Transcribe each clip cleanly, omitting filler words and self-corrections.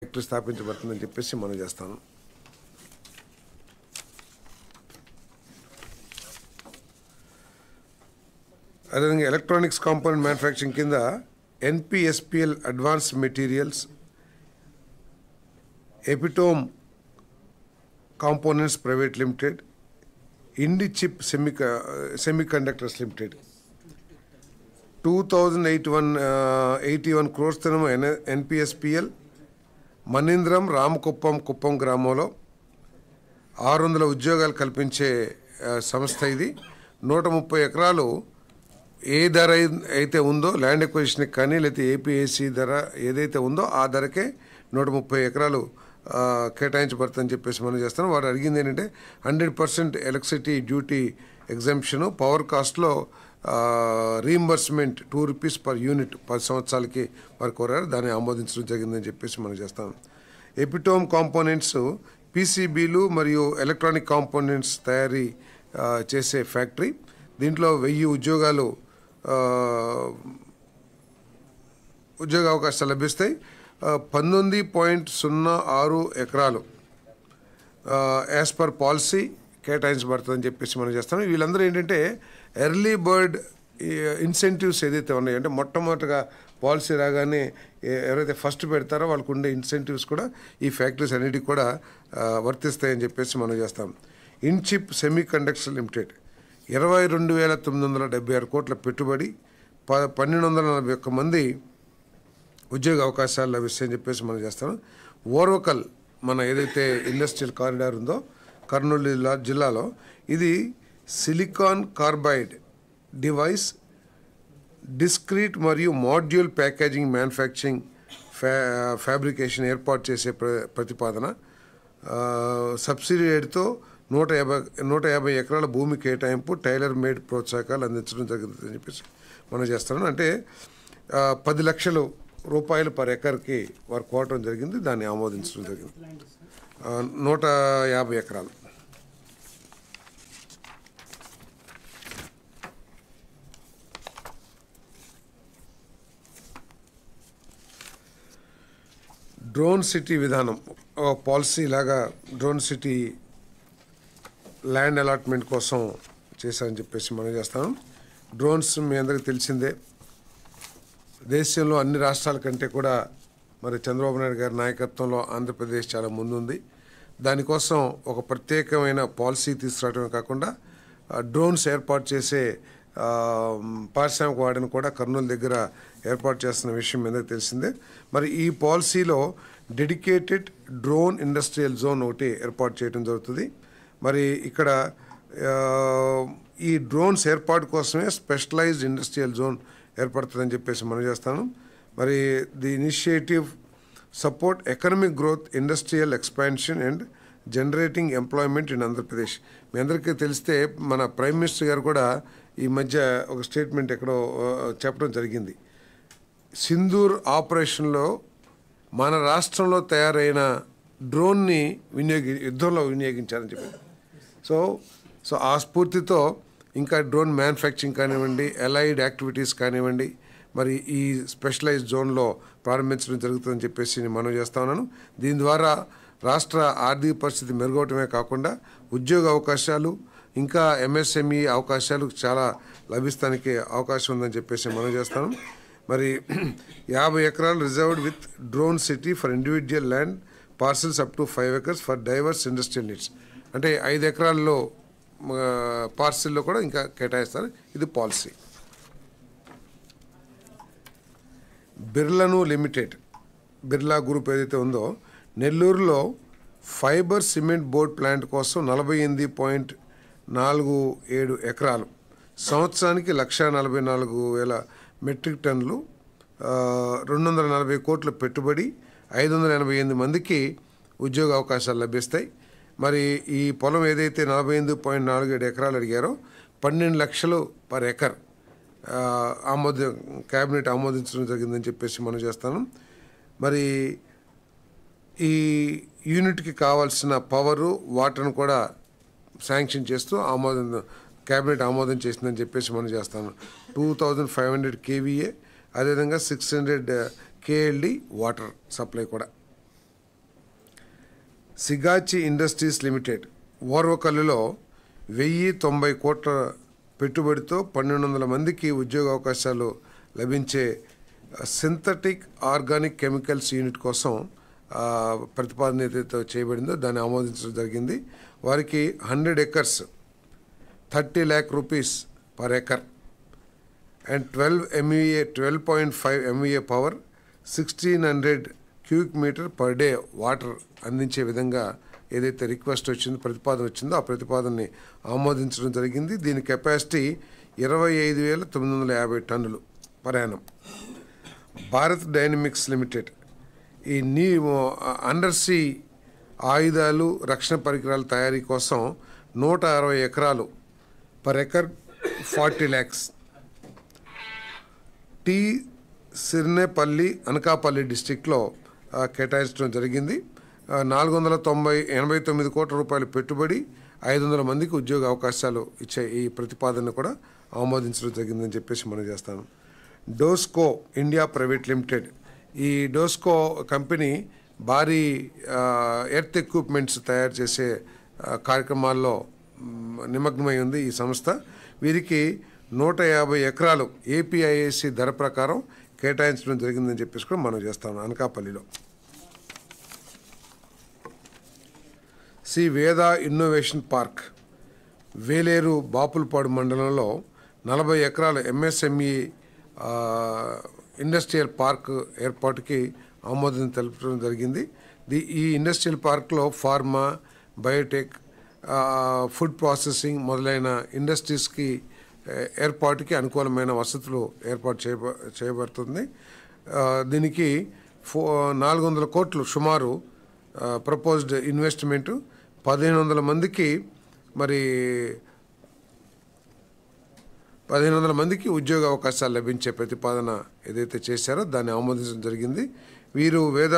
Factory స్థాపించబడుతుందని చెప్పేసి మనం చేస్తాను. అదేవిధంగా ఎలక్ట్రానిక్స్ కాంపోనెంట్ మ్యానుఫ్యాక్చరింగ్ కింద NPSPL advanced materials, Epitome components private limited, Indichip semiconductors limited 2,881 crores తనము NPSPL, మణీంద్రం కుప్పం గ్రామంలో 600 ఉద్యోగాలు కల్పించే సంస్థ ఇది. 130 ఎకరాలు ఏ ధర అయితే ఉందో ల్యాండ్ ఎక్విజిషన్కి కానీ లేకపోతే ఏపీఏసీ ధర ఏదైతే ఉందో ఆ ధరకే 130 ఎకరాలు కేటాయించబడుతుందని చెప్పేసి మనం చేస్తాం. వారు అడిగింది ఏంటంటే 100% ఎలక్ట్రిసిటీ డ్యూటీ ఎగ్జంప్షను, పవర్ కాస్ట్లో రీయింబర్స్మెంట్ ₹2 per unit 10 సంవత్సరాలకి వారు కోరారు. దాన్ని ఆమోదించడం జరిగిందని చెప్పేసి మనం చేస్తాం. ఎపిటోమ్ కాంపోనెంట్స్ PCBలు మరియు ఎలక్ట్రానిక్ కాంపోనెంట్స్ తయారీ చేసే ఫ్యాక్టరీ. దీంట్లో 1000 ఉద్యోగ అవకాశాలు లభిస్తాయి. 19.06 ఎకరాలు యాజ్ పర్ పాలసీ కేటాయించబడుతుందని చెప్పేసి మనం చేస్తాం. వీళ్ళందరూ ఏంటంటే ఎర్లీ బర్డ్ ఇన్సెంటివ్స్ ఏదైతే ఉన్నాయో, అంటే మొట్టమొదటిగా పాలసీ రాగానే ఎవరైతే ఫస్ట్ పెడతారో వాళ్ళకు ఉండే ఇన్సెంటివ్స్ కూడా ఈ ఫ్యాక్టరీస్ అన్నిటికి కూడా వర్తిస్తాయని చెప్పేసి మనం చేస్తాం. ఇన్చిప్ సెమీకండక్టర్స్ లిమిటెడ్ 22,976 కోట్ల పెట్టుబడి, 1,241 మంది ఉద్యోగ అవకాశాలు లభిస్తాయని చెప్పేసి మనం చేస్తాం. ఓర్వకల్ మన ఏదైతే ఇండస్ట్రియల్ కారిడార్ ఉందో కర్నూలు జిల్లాలో, ఇది సిలికాన్ కార్బైడ్ డివైస్, డిస్క్రీట్ మరియు మాడ్యూల్ ప్యాకేజింగ్ మ్యానుఫ్యాక్చరింగ్ ఫ్యాబ్రికేషన్ ఏర్పాటు చేసే ప్రతిపాదన. సబ్సిడీ రేటుతో 150 ఎకరాల భూమి కేటాయింపు, టైలర్ మేడ్ ప్రోత్సాహకాలు అందించడం జరుగుతుందని చెప్పేసి మనం చేస్తున్నాం. అంటే 10 లక్షల రూపాయలు పర్ ఎకర్కి వారు కోరటం జరిగింది. దాన్ని ఆమోదించడం జరిగింది. 150 ఎకరాలు. డ్రోన్ సిటీ విధానం పాలసీ లాగా డ్రోన్ సిటీ ల్యాండ్ అలాట్మెంట్ కోసం చేశారని చెప్పేసి మనం చేస్తాం. డ్రోన్స్ మీ అందరికీ తెలిసిందే, దేశంలో అన్ని రాష్ట్రాల కంటే కూడా మరి చంద్రబాబు నాయుడు గారి నాయకత్వంలో ఆంధ్రప్రదేశ్ చాలా ముందుంది. దానికోసం ఒక ప్రత్యేకమైన పాలసీ తీసుకురావడమే కాకుండా డ్రోన్స్ ఏర్పాటు చేసే పారిశ్రామిక వాడిని కూడా కర్నూలు దగ్గర ఏర్పాటు చేస్తున్న విషయం మీద తెలిసిందే. మరి ఈ పాలసీలో డెడికేటెడ్ డ్రోన్ ఇండస్ట్రియల్ జోన్ ఒకటి ఏర్పాటు చేయడం జరుగుతుంది. మరి ఇక్కడ ఈ డ్రోన్స్ ఏర్పాటు కోసమే స్పెషలైజ్డ్ ఇండస్ట్రియల్ జోన్ ఏర్పడుతుందని చెప్పేసి మనం చేస్తాను. మరి the initiative support economic growth, industrial expansion and generating employment in Andhra Pradesh. మీ అందరికీ తెలిస్తే మన ప్రైమ్ మినిస్టర్ గారు కూడా ఈ మధ్య ఒక స్టేట్మెంట్ ఎక్కడో చెప్పడం జరిగింది. సింధూర్ ఆపరేషన్లో మన రాష్ట్రంలో తయారైన డ్రోన్ని యుద్ధంలో వినియోగించారని చెప్పారు. సో ఆ స్ఫూర్తితో ఇంకా డ్రోన్ మ్యానుఫ్యాక్చరింగ్ కానివ్వండి, అలైడ్ యాక్టివిటీస్ కానివ్వండి, మరి ఈ స్పెషలైజ్డ్ జోన్లో ప్రారంభించడం జరుగుతుందని చెప్పేసి నేను మనవి చేస్తా ఉన్నాను. దీని ద్వారా రాష్ట్ర ఆర్థిక పరిస్థితి మెరుగవటమే కాకుండా ఉద్యోగ అవకాశాలు, ఇంకా MSME అవకాశాలు చాలా లభిస్తానికి అవకాశం ఉందని చెప్పేసి మనం చేస్తాను. మరి 50 ఎకరాలు reserved with drone city for individual land parcels up to 5 acres for divorce industrial needs. అంటే 5 ఎకరాల్లో పార్సిల్లో కూడా ఇంకా కేటాయిస్తారు. ఇది పాలసీ. బిర్లాను లిమిటెడ్, బిర్లా గ్రూప్ ఏదైతే ఉందో నెల్లూరులో ఫైబర్ సిమెంట్ బోర్డ్ ప్లాంట్ కోసం 48.47 ఎకరాలు, సంవత్సరానికి 1,44,000 మెట్రిక్ టన్నులు, 240 కోట్ల పెట్టుబడి, 588 మందికి ఉద్యోగ అవకాశాలు లభిస్తాయి. మరి ఈ పొలం ఏదైతే 45.47 ఎకరాలు అడిగారో 12 లక్షలు పర్ ఎకర్ క్యాబినెట్ ఆమోదించడం జరిగిందని చెప్పేసి మనం చేస్తాను. మరి ఈ యూనిట్కి కావాల్సిన పవరు, వాటర్ను కూడా శాంక్షన్ చేస్తూ క్యాబినెట్ ఆమోదం చేసిందని చెప్పేసి మనం చేస్తాను. 2500 kVA, అదేవిధంగా 600 KLD వాటర్ సప్లై కూడా. సిగాచి ఇండస్ట్రీస్ లిమిటెడ్ ఓర్వకల్లులో 1090 కోట్ల పెట్టుబడితో 1200 మందికి ఉద్యోగ అవకాశాలు లభించే సింథటిక్ ఆర్గానిక్ కెమికల్స్ యూనిట్ కోసం ప్రతిపాదన ఏదైతే చేయబడిందో దాన్ని ఆమోదించడం జరిగింది. వారికి 100 acres 30 lakh rupees per acre and 12.5 MVA power 1600 cubic meter per day water అందించే విధంగా ఏదైతే రిక్వెస్ట్ వచ్చిందో ప్రతిపాదన వచ్చిందో ఆ ప్రతిపాదనని ఆమోదించడం జరిగింది. దీని కెపాసిటీ 25,950 టన్నులు per annum. Bharat dynamics limited ఈ అండర్సీ ఆయుధాలు రక్షణ పరికరాల తయారీ కోసం 160 ఎకరాలు per acre 40 lakhs T Sirnepalli Anakapalli డిస్టిక్లో కేటాయించడం జరిగింది. 489 కోట్ల రూపాయల పెట్టుబడి 500 మందికి ఉద్యోగ అవకాశాలు ఇచ్చే ఈ ప్రతిపాదన కూడా ఆమోదించడం జరిగిందని చెప్పేసి మనం చేస్తాను. డోస్కో ఇండియా ప్రైవేట్ లిమిటెడ్ ఈ డోస్కో కంపెనీ భారీ ఎర్త్ ఎక్విప్మెంట్స్ తయారు చేసే కార్యక్రమాల్లో నిమగ్నమై ఉంది ఈ సంస్థ. వీరికి 150 ఎకరాలు ఏపీఐఏసి ధర ప్రకారం కేటాయించడం జరిగిందని చెప్పేసి కూడా మనం చేస్తాం. అనకాపల్లిలో శ్రీ వేద ఇన్నోవేషన్ పార్క్ వేలేరు బాపులపాడు మండలంలో 40 ఎకరాల ఎంఎస్ఎంఈ ఇండస్ట్రియల్ పార్క్ ఏర్పాటుకి ఆమోదం తెలపడం జరిగింది. ఈ ఇండస్ట్రియల్ పార్క్లో ఫార్మా, బయోటెక్, ఫుడ్ ప్రాసెసింగ్ మొదలైన ఇండస్ట్రీస్కి ఏర్పాటుకి అనుకూలమైన వసతులు ఏర్పాటు చేయబడుతుంది. దీనికి 400 కోట్లు సుమారు ప్రపోజ్డ్ ఇన్వెస్ట్మెంటు 1500 మందికి 1500 మందికి ఉద్యోగ అవకాశాలు లభించే ప్రతిపాదన ఏదైతే చేశారో దాన్ని ఆమోదించడం జరిగింది. వీరు వేద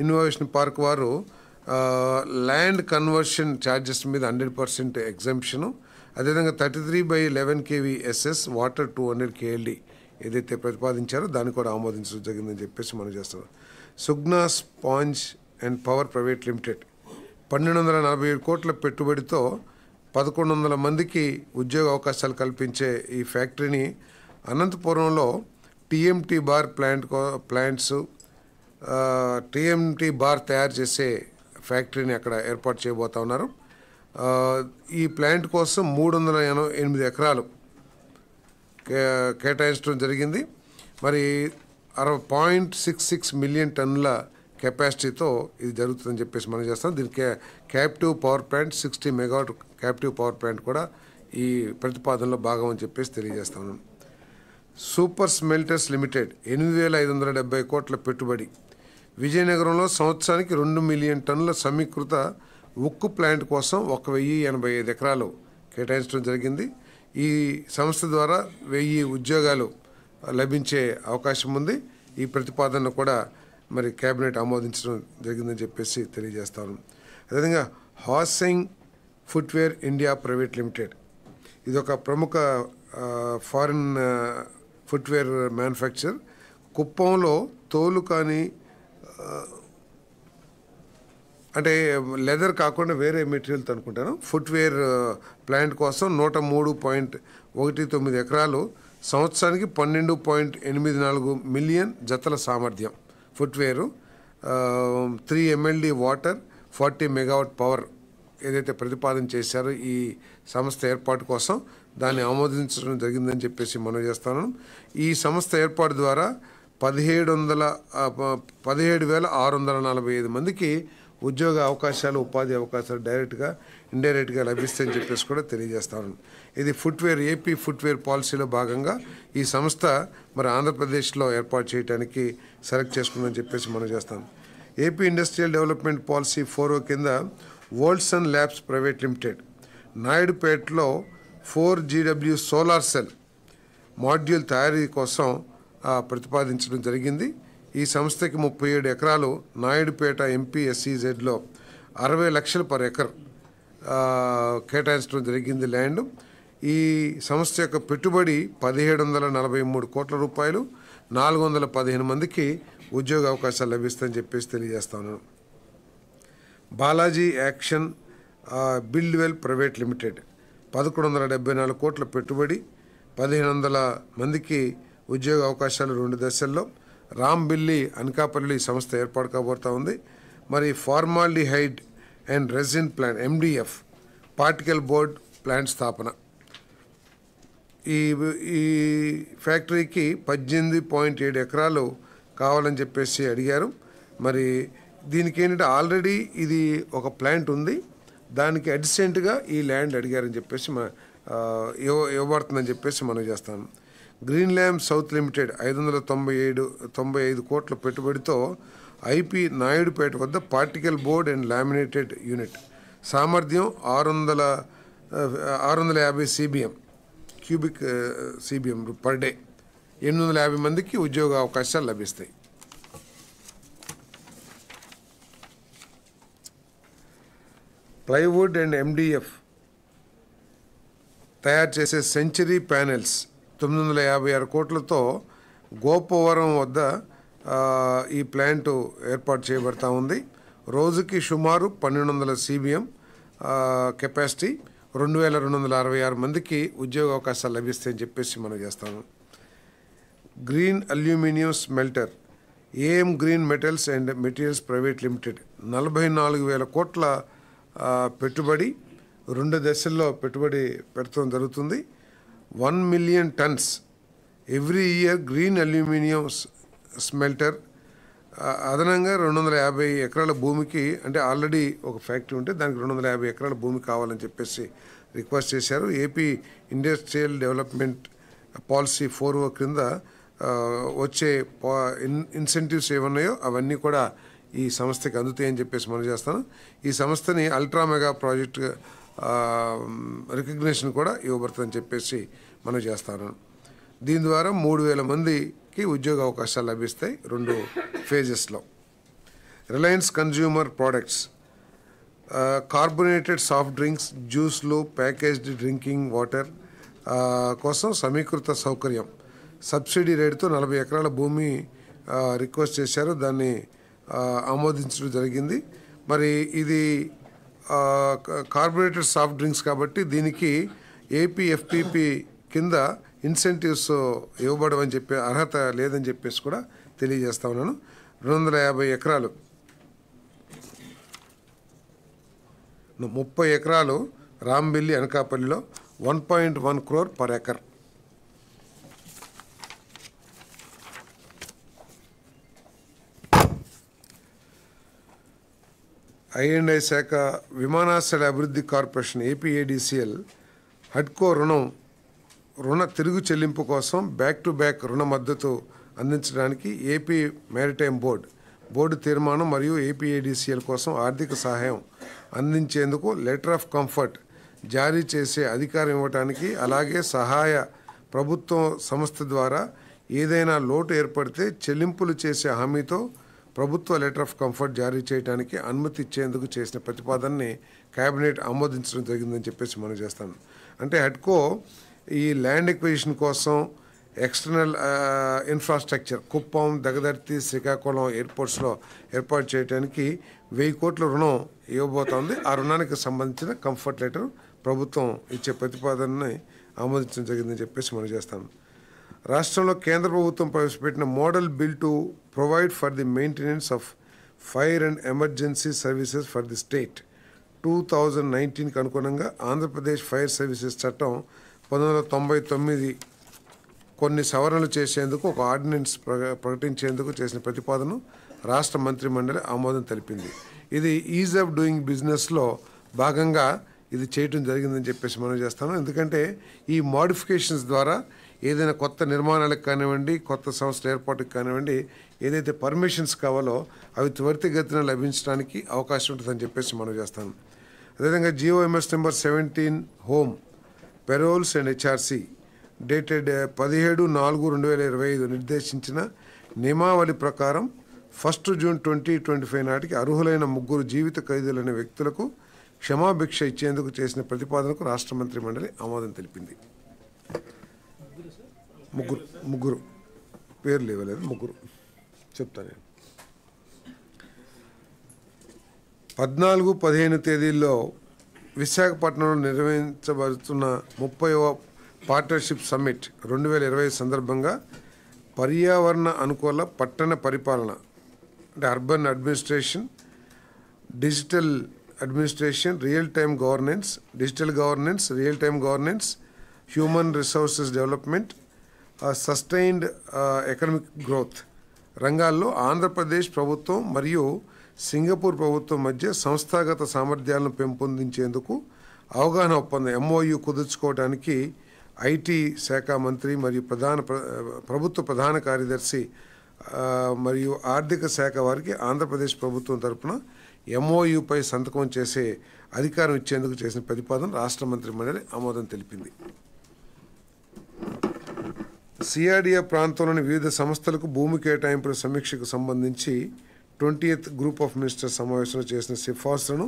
ఇన్నోవేషన్ పార్క్ వారు ల్యాండ్ కన్వర్షన్ ఛార్జెస్ మీద 100% ఎగ్జంప్షను, అదేవిధంగా 33/11 kV SS వాటర్ 200 KLD ఏదైతే ప్రతిపాదించారో దాన్ని కూడా ఆమోదించడం జరిగిందని చెప్పేసి మనం చేస్తున్నాం. Sugna sponge and power private limited 1247 కోట్ల పెట్టుబడితో 1100 మందికి ఉద్యోగ అవకాశాలు కల్పించే ఈ ఫ్యాక్టరీని అనంతపురంలో TMT bar plants TMT bar తయారు చేసే ఫ్యాక్టరీని అక్కడ ఏర్పాటు చేయబోతా ఉన్నారు. ఈ ప్లాంట్ కోసం 308 ఎకరాలు కేటాయించడం జరిగింది. 0.66 మిలియన్ టన్నుల కెపాసిటీతో ఇది జరుగుతుందని చెప్పేసి మనం చేస్తాం. దీనికి captive power plant 60 megawatt captive power plant కూడా ఈ ప్రతిపాదనలో భాగం అని చెప్పేసి తెలియజేస్తాను. సూపర్ స్మెల్టర్స్ లిమిటెడ్ 8,570 కోట్ల పెట్టుబడి విజయనగరంలో సంవత్సరానికి 2 మిలియన్ టన్నుల సమీకృత ఉక్కు ప్లాంట్ కోసం 1,085 ఎకరాలు కేటాయించడం జరిగింది. ఈ సంస్థ ద్వారా 1000 ఉద్యోగాలు లభించే అవకాశం ఉంది. ఈ ప్రతిపాదన కూడా కేబినెట్ ఆమోదించడం జరిగిందని చెప్పేసి తెలియజేస్తాను. అదేవిధంగా హాసింగ్ ఫుట్వేర్ ఇండియా ప్రైవేట్ లిమిటెడ్ ఇది ఒక ప్రముఖ ఫారిన్ ఫుట్వేర్ మ్యానుఫ్యాక్చర్. కుప్పంలో తోలు కానీ అంటే లెదర్ కాకుండా వేరే మెటీరియల్తో అనుకుంటాను ఫుట్వేర్ ప్లాంట్ కోసం 103.19 ఎకరాలు సంవత్సరానికి 12.84 మిలియన్ జతల సామర్థ్యం ఫుట్వేరు, 3 MLD వాటర్, 40 మెగావాట్ పవర్ ఏదైతే ప్రతిపాదన చేశారో ఈ సంస్థ ఏర్పాటు కోసం దాన్ని ఆమోదించడం జరిగిందని చెప్పేసి మనం చేస్తాను. ఈ సంస్థ ఏర్పాటు ద్వారా 17,645 మందికి ఉద్యోగ అవకాశాలు, ఉపాధి అవకాశాలు డైరెక్ట్గా ఇండైరెక్ట్గా లభిస్తాయని చెప్పేసి కూడా తెలియజేస్తాను. ఇది ఫుట్వేర్ ఏపీ ఫుట్వేర్ పాలసీలో భాగంగా ఈ సంస్థ ఆంధ్రప్రదేశ్లో ఏర్పాటు చేయడానికి సెలెక్ట్ చేసుకుందని చెప్పేసి మనం చేస్తాం. ఏపీ ఇండస్ట్రియల్ డెవలప్మెంట్ పాలసీ 4 కింద వోల్సన్ ల్యాబ్స్ ప్రైవేట్ లిమిటెడ్ నాయుడుపేటలో 4GW సోలార్ సెల్ మాడ్యూల్ తయారీ కోసం ప్రతిపాదించడం జరిగింది. ఈ సంస్థకి 37 ఎకరాలు నాయుడుపేట MPSEZలో 60 లక్షలు పర్ ఎకర్ కేటాయించడం జరిగింది ల్యాండ్. ఈ సంస్థ యొక్క పెట్టుబడి 1,743 కోట్ల రూపాయలు, 415 మందికి ఉద్యోగ అవకాశాలు లభిస్తాయని చెప్పేసి తెలియజేస్తాను. బాలాజీ యాక్షన్ బిల్డ్వెల్ ప్రైవేట్ లిమిటెడ్ 1174 కోట్ల పెట్టుబడి, 1500 మందికి ఉద్యోగ అవకాశాలు 2 దశల్లో. రాంబిల్లి అనకాపల్లి సంస్థ ఏర్పాటు కాబోతా ఉంది. మరి formaldehyde and resin plant MDF particle board plant స్థాపన. ఈ ఈ ఫ్యాక్టరీకి 18.7 ఎకరాలు కావాలని చెప్పేసి అడిగారు. మరి దీనికి ఏంటంటే ఆల్రెడీ ఇది ఒక ప్లాంట్ ఉంది, దానికి అడిసెంట్గా ఈ ల్యాండ్ అడిగారని చెప్పేసి ఇవ్వబడుతుందని చెప్పేసి మనం చేస్తాను. గ్రీన్ ల్యాండ్ సౌత్ లిమిటెడ్ 595 కోట్ల పెట్టుబడితో IP నాయుడుపేట వద్ద particle board and laminated unit, సామర్థ్యం 650 CBM cubic CBM per day, 850 మందికి ఉద్యోగ అవకాశాలు లభిస్తాయి. ప్లైవుడ్ అండ్ MDF తయారు చేసే సెంచరీ ప్యానెల్స్ 956 కోట్లతో గోపవరం వద్ద ఈ ప్లాంట్ ఏర్పాటు చేయబడతా ఉంది. రోజుకి సుమారు 1200 CBM కెపాసిటీ, 2266 మందికి ఉద్యోగ అవకాశాలు లభిస్తాయని చెప్పేసి మనం చేస్తాము. Green aluminium smelter AM green metals and materials private limited 44,000 కోట్ల పెట్టుబడి, 2 దశల్లో పెట్టుబడి పెట్టడం జరుగుతుంది. 1 million tons every year green aluminium smelter. అదనంగా 250 ఎకరాల భూమికి, అంటే ఆల్రెడీ ఒక ఫ్యాక్టరీ ఉంటే దానికి 250 ఎకరాల భూమి కావాలని చెప్పేసి రిక్వెస్ట్ చేశారు. ఏపీ ఇండస్ట్రియల్ డెవలప్మెంట్ పాలసీ 4 క్రింద వచ్చే ఇన్సెంటివ్స్ ఏమన్నాయో అవన్నీ కూడా ఈ సంస్థకి అందుతాయని చెప్పేసి మనం చేస్తాను. ఈ సంస్థని అల్ట్రా మెగా ప్రాజెక్ట్ రికగ్నిషన్ కూడా ఇవ్వబడుతుందని చెప్పేసి మనం చేస్తాను. దీని ద్వారా 3,000 మందికి ఉద్యోగ అవకాశాలు లభిస్తాయి 2 ఫేజెస్లో. Reliance consumer products carbonated soft drinks, జ్యూస్లు, ప్యాకేజ్డ్ డ్రింకింగ్ వాటర్ కోసం సమీకృత సౌకర్యం సబ్సిడీ రేటుతో 40 ఎకరాల భూమి రిక్వెస్ట్ చేశారు, దాన్ని ఆమోదించడం జరిగింది. మరి ఇది కార్బొనేటెడ్ సాఫ్ట్ డ్రింక్స్ కాబట్టి దీనికి APFPP కింద ఇన్సెంటివ్స్ ఇవ్వబడమని చెప్పి అర్హత లేదని చెప్పేసి కూడా తెలియజేస్తా ఉన్నాను. 250 ఎకరాలు, 30 ఎకరాలు రాంబిల్లి అనకాపల్లిలో 1.1 crore per acre. I&I శాఖ విమానాశ్రయాల అభివృద్ధి కార్పొరేషన్ APADCL హడ్కో రుణ తిరుగు చెల్లింపు కోసం బ్యాక్ టు బ్యాక్ రుణ మద్దతు అందించడానికి ఏపీ మ్యారిటైమ్ బోర్డు తీర్మానం మరియు APADCL కోసం ఆర్థిక సహాయం అందించేందుకు లెటర్ ఆఫ్ కంఫర్ట్ జారీ చేసే అధికారం ఇవ్వడానికి, అలాగే సహాయ ప్రభుత్వ సంస్థ ద్వారా ఏదైనా లోటు ఏర్పడితే చెల్లింపులు చేసే హామీతో ప్రభుత్వ లెటర్ ఆఫ్ కంఫర్ట్ జారీ చేయడానికి అనుమతి ఇచ్చేందుకు చేసిన ప్రతిపాదనని కేబినెట్ ఆమోదించడం జరిగిందని చెప్పేసి మనం చేస్తాను. అంటే హడ్కో ఈ ల్యాండ్ ఎక్విజిషన్ కోసం ఎక్స్టర్నల్ ఇన్ఫ్రాస్ట్రక్చర్ కుప్పం, దగదర్తి, శ్రీకాకుళం ఎయిర్పోర్ట్స్లో ఏర్పాటు చేయడానికి 1000 కోట్ల రుణం ఇవ్వబోతోంది. ఆ రుణానికి సంబంధించిన కంఫర్ట్ లెటర్ ప్రభుత్వం ఇచ్చే ప్రతిపాదనని ఆమోదించడం జరిగిందని చెప్పేసి మనం చేస్తాను. రాష్ట్రంలో కేంద్ర ప్రభుత్వం ప్రవేశపెట్టిన model bill to provide for the maintenance of fire and emergency services for the state 2019కి అనుగుణంగా ఆంధ్రప్రదేశ్ ఫైర్ సర్వీసెస్ చట్టం 1999 కొన్ని సవరణలు చేసేందుకు ఒక ఆర్డినెన్స్ ప్రకటించేందుకు చేసిన ప్రతిపాదనను రాష్ట్ర మంత్రిమండలి ఆమోదం తెలిపింది. ఇది ఈజ్ ఆఫ్ డూయింగ్ బిజినెస్లో భాగంగా ఇది చేయటం జరిగిందని చెప్పేసి మనం చేస్తాను. ఎందుకంటే ఈ మోడిఫికేషన్స్ ద్వారా ఏదైనా కొత్త నిర్మాణాలకు కానివ్వండి, కొత్త సంస్థల ఏర్పాటుకు కానివ్వండి, ఏదైతే పర్మిషన్స్ కావాలో అవి త్వరితగతిన లభించడానికి అవకాశం ఉంటుందని చెప్పేసి మనం చేస్తాను. అదేవిధంగా GOMS number 17 home paroles and HRC dated 17/4/2025 నిర్దేశించిన నియమావళి ప్రకారం 1 జూన్ 2025 నాటికి అర్హులైన 3 జీవిత ఖైదీలైన వ్యక్తులకు క్షమాభిక్ష ఇచ్చేందుకు చేసిన ప్రతిపాదనకు రాష్ట్ర మంత్రి మండలి ఆమోదం తెలిపింది. ముగ్గురు పేర్లు ఇవ్వలేదు, 3 చెప్తాను నేను. 14-15 తేదీల్లో విశాఖపట్నంలో నిర్వహించబడుతున్న 30వ పార్ట్నర్షిప్ సమ్మిట్ 2020 సందర్భంగా పర్యావరణ అనుకూల పట్టణ పరిపాలన అంటే urban administration, digital administration, digital governance, real time governance, human resources development, sustained economic growth రంగాల్లో ఆంధ్రప్రదేశ్ ప్రభుత్వం మరియు సింగపూర్ ప్రభుత్వం మధ్య సంస్థాగత సామర్థ్యాలను పెంపొందించేందుకు అవగాహన ఒప్పందం MOU కుదుర్చుకోవడానికి ఐటీ శాఖ మంత్రి మరియు ప్రభుత్వ ప్రధాన కార్యదర్శి మరియు ఆర్థిక శాఖ వారికి ఆంధ్రప్రదేశ్ ప్రభుత్వం తరపున MOUపై సంతకం చేసే అధికారం ఇచ్చేందుకు చేసిన ప్రతిపాదన రాష్ట్ర మంత్రిమండలి ఆమోదం తెలిపింది. CRDA ప్రాంతంలోని వివిధ సంస్థలకు భూమి కేటాయింపుల సమీక్షకు సంబంధించి 20th గ్రూప్ ఆఫ్ మినిస్టర్స్ సమావేశంలో చేసిన సిఫార్సులను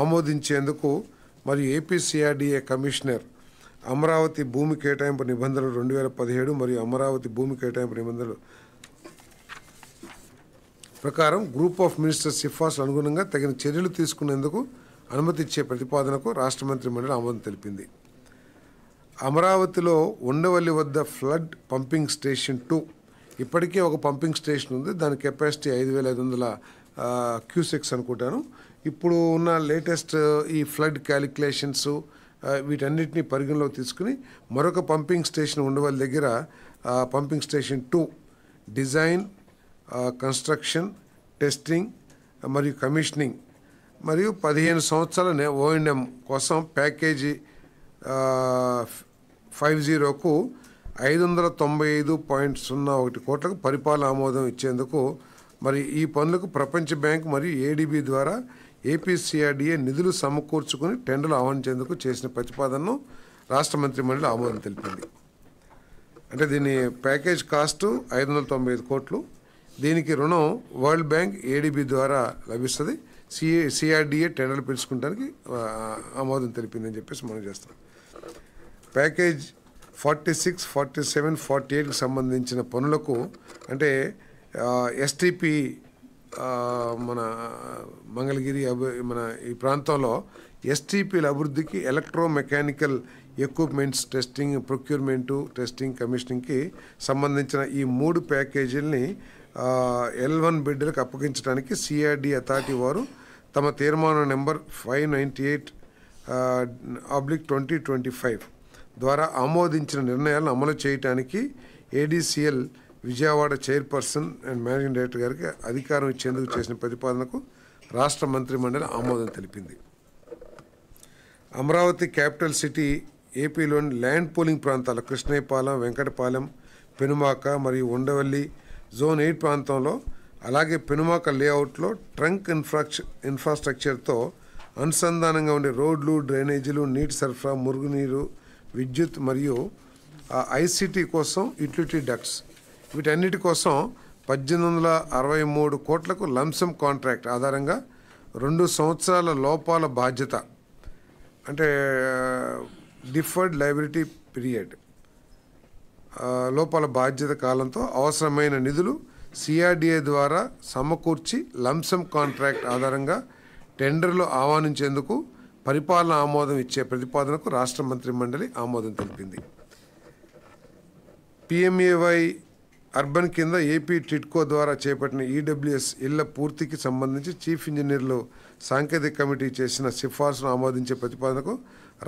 ఆమోదించేందుకు మరియు ఏపీ CRDA కమిషనర్ అమరావతి భూమి కేటాయింపు నిబంధనలు 2017 మరియు అమరావతి భూమి కేటాయింపు నిబంధనలు ప్రకారం గ్రూప్ ఆఫ్ మినిస్టర్స్ సిఫార్సులు అనుగుణంగా తగిన చర్యలు తీసుకునేందుకు అనుమతి ఇచ్చే ప్రతిపాదనకు రాష్ట్ర మంత్రి మండలి ఆమోదం తెలిపింది. అమరావతిలో ఉండవల్లి వద్ద ఫ్లడ్ పంపింగ్ స్టేషన్ 2 ఇప్పటికే ఒక పంపింగ్ స్టేషన్ ఉంది. దాని కెపాసిటీ 5,500 క్యూసెక్స్ అనుకుంటాను. ఇప్పుడు ఉన్న లేటెస్ట్ ఈ ఫ్లడ్ క్యాలిక్యులేషన్స్ వీటన్నిటిని పరిగణలోకి తీసుకుని మరొక పంపింగ్ స్టేషన్ ఉండవల్లి దగ్గర pumping station 2 design, construction, testing మరియు కమిషనింగ్ మరియు 15 సంవత్సరాల O&M కోసం ప్యాకేజీ 50కు 595.01 కోట్లకు పరిపాలన ఆమోదం ఇచ్చేందుకు మరి ఈ పనులకు ప్రపంచ బ్యాంక్ మరియు ADB ద్వారా ఏపీ CRDA నిధులు సమకూర్చుకుని టెండర్లు ఆహ్వానించేందుకు చేసిన ప్రతిపాదనను రాష్ట్ర మంత్రి మండలి ఆమోదం తెలిపింది. అంటే దీని ప్యాకేజ్ కాస్ట్ 595 కోట్లు. దీనికి రుణం వరల్డ్ బ్యాంక్ ADB ద్వారా లభిస్తుంది. CRDA టెండర్లు పిలుచుకోవడానికి ఆమోదం తెలిపిందని చెప్పేసి మనం చేస్తాం. ప్యాకేజ్ 46, 47, 48కి సంబంధించిన పనులకు అంటే STP మన మంగళగిరి మన ఈ ప్రాంతంలో STPల అభివృద్ధికి electromechanical equipments testing, procurement, testing, కమిషనింగ్కి సంబంధించిన ఈ 3 ప్యాకేజీలని L1 బిడ్డలకు అప్పగించడానికి CRDA అథారిటీ వారు తమ తీర్మానం నెంబర్ 598/2025 ద్వారా ఆమోదించిన నిర్ణయాలను అమలు చేయడానికి ADCL Vijayawada chairperson and managing director గారికి అధికారం ఇచ్చేందుకు చేసిన ప్రతిపాదనకు రాష్ట్ర మంత్రి మండలి ఆమోదం తెలిపింది. అమరావతి క్యాపిటల్ సిటీ ఏపీలోని ల్యాండ్ పూలింగ్ ప్రాంతాల కృష్ణయ్యపాలెం, వెంకటపాలెం, పెనుమాక మరియు ఉండవల్లి జోన్ 8 ప్రాంతంలో అలాగే పెనుమాక లేఅవుట్లో ట్రంక్ ఇన్ఫ్రాస్ట్రక్చర్తో అనుసంధానంగా ఉండే రోడ్లు, డ్రైనేజీలు, నీటి సరఫరా, మురుగునీరు, విద్యుత్ మరియు ICT కోసం యుటిలిటీ డక్ట్స్ వీటన్నిటి కోసం 1863 కోట్లకు లంసమ్ కాంట్రాక్ట్ ఆధారంగా 2 సంవత్సరాల లోపాల బాధ్యత అంటే డిఫర్డ్ లయబిలిటీ పీరియడ్ లోపాల బాధ్యత కాలంతో అవసరమైన నిధులు CRDA ద్వారా సమకూర్చి లంసమ్ కాంట్రాక్ట్ ఆధారంగా టెండర్లు ఆహ్వానించేందుకు పరిపాలన ఆమోదం ఇచ్చే ప్రతిపాదనకు రాష్ట్ర మంత్రి మండలి ఆమోదం తెలిపింది. PMAY అర్బన్ కింద ఏపీ టిడ్కో ద్వారా చేపట్టిన EWS ఇళ్ల పూర్తికి సంబంధించి చీఫ్ ఇంజనీర్లు సాంకేతిక కమిటీ చేసిన సిఫార్సును ఆమోదించే ప్రతిపాదనకు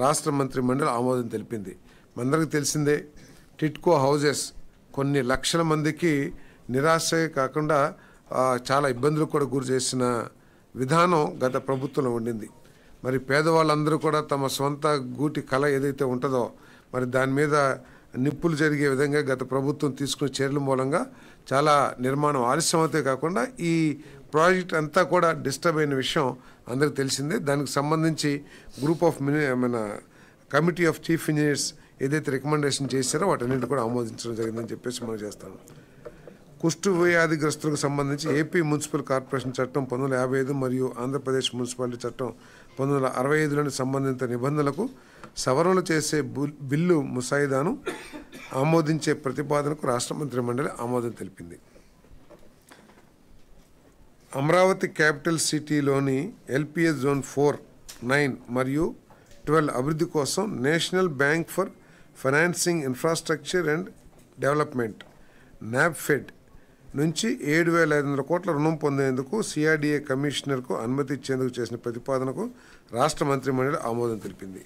రాష్ట్ర మంత్రి మండలి ఆమోదం తెలిపింది. మనందరికీ తెలిసిందే టిడ్కో హౌజెస్ కొన్ని లక్షల మందికి నిరాశే కాకుండా చాలా ఇబ్బందులు కూడా గురి చేసిన విధానం గత ప్రభుత్వంలో ఉండింది. మరి పేదవాళ్ళందరూ కూడా తమ సొంత గూటి కళ ఏదైతే ఉంటుందో మరి దాని మీద నిప్పులు జరిగే విధంగా గత ప్రభుత్వం తీసుకున్న చర్యల మూలంగా చాలా నిర్మాణం ఆలస్యం అవుతే కాకుండా ఈ ప్రాజెక్ట్ అంతా కూడా డిస్టర్బ్ అయిన విషయం అందరికీ తెలిసిందే. దానికి సంబంధించి గ్రూప్ ఆఫ్ మన కమిటీ ఆఫ్ చీఫ్ ఇంజనీర్స్ ఏదైతే రికమెండేషన్ చేశారో వాటన్నింటి కూడా ఆమోదించడం జరిగిందని చెప్పేసి మనం చేస్తాం. కుష్టు వ్యాధిగ్రస్తులకు సంబంధించి ఏపీ మున్సిపల్ కార్పొరేషన్ చట్టం 1955 మరియు ఆంధ్రప్రదేశ్ మున్సిపాలిటీ చట్టం 1965లోని సంబంధిత నిబంధనలకు సవరణలు చేసే బిల్లు ముసాయిదాను ఆమోదించే ప్రతిపాదనకు రాష్ట్ర మంత్రి మండలి ఆమోదం తెలిపింది. అమరావతి క్యాపిటల్ సిటీలోని ఎల్పిఎస్ జోన్ 4, 9 మరియు 12 అభివృద్ధి కోసం national bank for financing infrastructure and development NaBFID నుంచి 7,500 కోట్ల రుణం పొందేందుకు సిఆర్డీఏ కమిషనర్కు అనుమతి ఇచ్చేందుకు చేసిన ప్రతిపాదనకు రాష్ట్ర మంత్రిమండలి ఆమోదం తెలిపింది.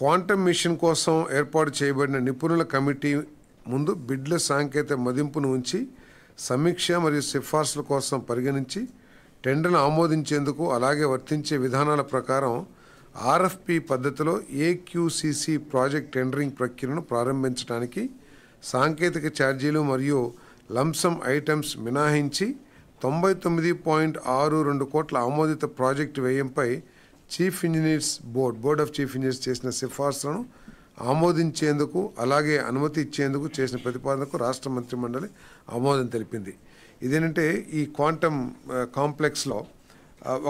క్వాంటమ్ మిషన్ కోసం ఏర్పాటు చేయబడిన నిపుణుల కమిటీ ముందు బిడ్ల సాంకేతిక మదింపును ఉంచి సమీక్ష మరియు సిఫార్సుల కోసం పరిగణించి టెండర్ను ఆమోదించేందుకు అలాగే వర్తించే విధానాల ప్రకారం ఆర్ఎఫ్పి పద్ధతిలో ఏక్యూసీసీ ప్రాజెక్ట్ టెండరింగ్ ప్రక్రియను ప్రారంభించడానికి సాంకేతిక ఛార్జీలు మరియు లంసమ్ ఐటమ్స్ మినహాయించి 99.62 కోట్ల ఆమోదిత ప్రాజెక్టు వ్యయంపై chief engineers board of chief engineers చేసిన సిఫార్సులను ఆమోదించేందుకు అలాగే అనుమతి ఇచ్చేందుకు చేసిన ప్రతిపాదనకు రాష్ట్ర మంత్రిమండలి ఆమోదం తెలిపింది. ఇదేంటంటే ఈ క్వాంటమ్ కాంప్లెక్స్లో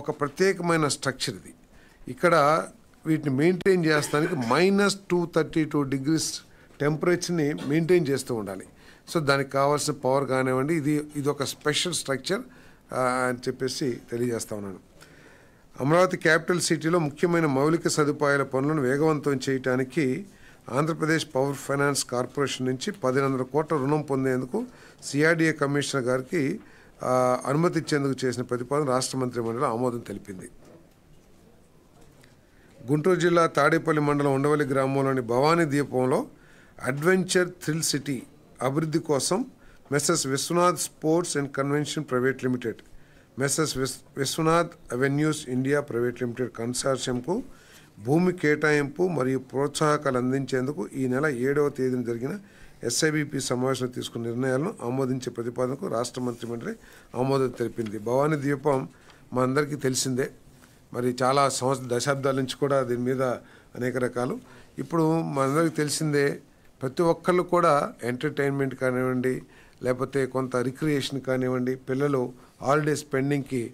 ఒక ప్రత్యేకమైన స్ట్రక్చర్ ఇది. ఇక్కడ వీటిని మెయింటైన్ చేస్తానికి -232 degrees టెంపరేచర్ని మెయింటైన్ చేస్తూ ఉండాలి. సో దానికి కావాల్సిన పవర్ కానివ్వండి, ఇది ఒక స్పెషల్ స్ట్రక్చర్ అని చెప్పేసి తెలియజేస్తా ఉన్నాను. అమరావతి క్యాపిటల్ సిటీలో ముఖ్యమైన మౌలిక సదుపాయాల పనులను వేగవంతం చేయడానికి ఆంధ్రప్రదేశ్ పవర్ ఫైనాన్స్ కార్పొరేషన్ నుంచి 1,100 కోట్ల రుణం పొందేందుకు సిఆర్డీఏ కమిషనర్ గారికి అనుమతి ఇచ్చేందుకు చేసిన ప్రతిపాదన రాష్ట్ర మంత్రిమండలి ఆమోదం తెలిపింది. గుంటూరు జిల్లా తాడేపల్లి మండలం ఉండవల్లి గ్రామంలోని భవానీ ద్వీపంలో అడ్వెంచర్ థ్రిల్ సిటీ అభివృద్ధి కోసం messrs Viswanath sports and convention private limited, messrs Viswanath avenues India private limited కన్సార్షియంకు భూమి కేటాయింపు మరియు ప్రోత్సాహకాలు అందించేందుకు ఈ నెల 7వ తేదీన జరిగిన ఎస్ఐబిపి సమావేశంలో తీసుకున్న నిర్ణయాలను ఆమోదించే ప్రతిపాదనకు రాష్ట్ర మంత్రిమండలి ఆమోదం తెలిపింది. భవానీ ద్వీపం మా అందరికీ తెలిసిందే, మరి చాలా దశాబ్దాల నుంచి కూడా దీని మీద అనేక రకాలు. ఇప్పుడు మనందరికీ తెలిసిందే, ప్రతి ఒక్కళ్ళు కూడా ఎంటర్టైన్మెంట్ కానివ్వండి, లేకపోతే కొంత రిక్రియేషన్ కానివ్వండి, పిల్లలు హాలిడే స్పెండింగ్కి